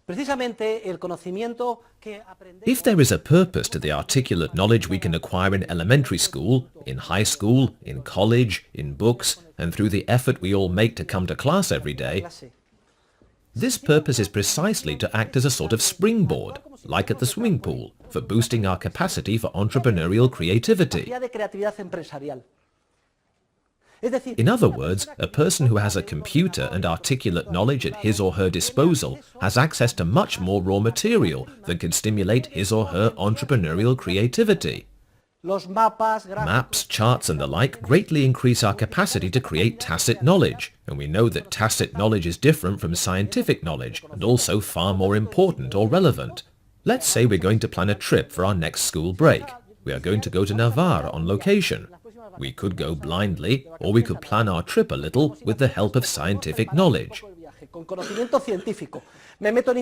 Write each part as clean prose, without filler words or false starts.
If there is a purpose to the articulate knowledge we can acquire in elementary school, in high school, in college, in books, and through the effort we all make to come to class every day, this purpose is precisely to act as a sort of springboard, like at the swimming pool, for boosting our capacity for entrepreneurial creativity. In other words, a person who has a computer and articulate knowledge at his or her disposal has access to much more raw material that can stimulate his or her entrepreneurial creativity. Maps, charts and the like greatly increase our capacity to create tacit knowledge, and we know that tacit knowledge is different from scientific knowledge and also far more important or relevant. Let's say we're going to plan a trip for our next school break. We are going to go to Navarre on location. We could go blindly, or we could plan our trip a little with the help of scientific knowledge.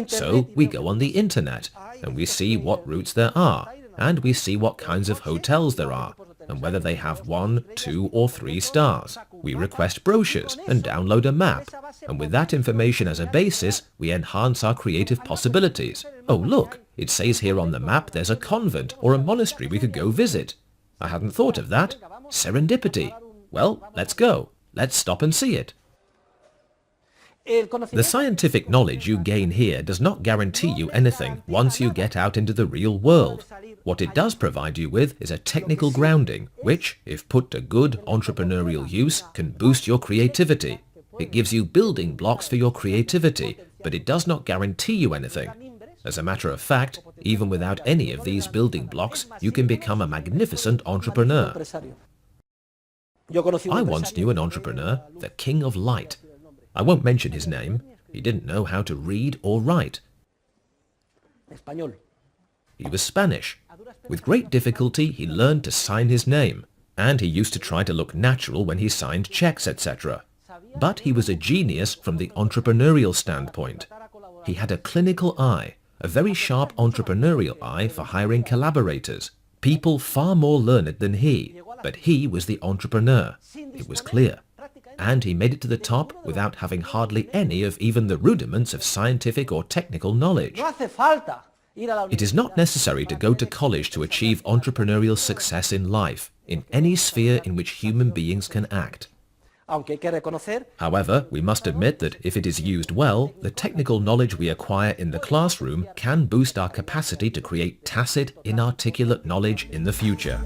So we go on the internet, and we see what routes there are, and we see what kinds of hotels there are, and whether they have 1, 2 or 3 stars. We request brochures and download a map, and with that information as a basis, we enhance our creative possibilities. Oh look, it says here on the map there's a convent or a monastery we could go visit. I hadn't thought of that. Serendipity. Well, let's go. Let's stop and see it. The scientific knowledge you gain here does not guarantee you anything once you get out into the real world. What it does provide you with is a technical grounding, which, if put to good entrepreneurial use, can boost your creativity. It gives you building blocks for your creativity, but it does not guarantee you anything. As a matter of fact, even without any of these building blocks, you can become a magnificent entrepreneur. I once knew an entrepreneur, the King of Light. I won't mention his name. He didn't know how to read or write. He was Spanish. With great difficulty, he learned to sign his name, and he used to try to look natural when he signed checks, etc. But he was a genius from the entrepreneurial standpoint. He had a clinical eye, a very sharp entrepreneurial eye for hiring collaborators, people far more learned than he, but he was the entrepreneur. It was clear. And he made it to the top without having hardly any of even the rudiments of scientific or technical knowledge. It is not necessary to go to college to achieve entrepreneurial success in life, in any sphere in which human beings can act. However, we must admit that if it is used well, the technical knowledge we acquire in the classroom can boost our capacity to create tacit, inarticulate knowledge in the future.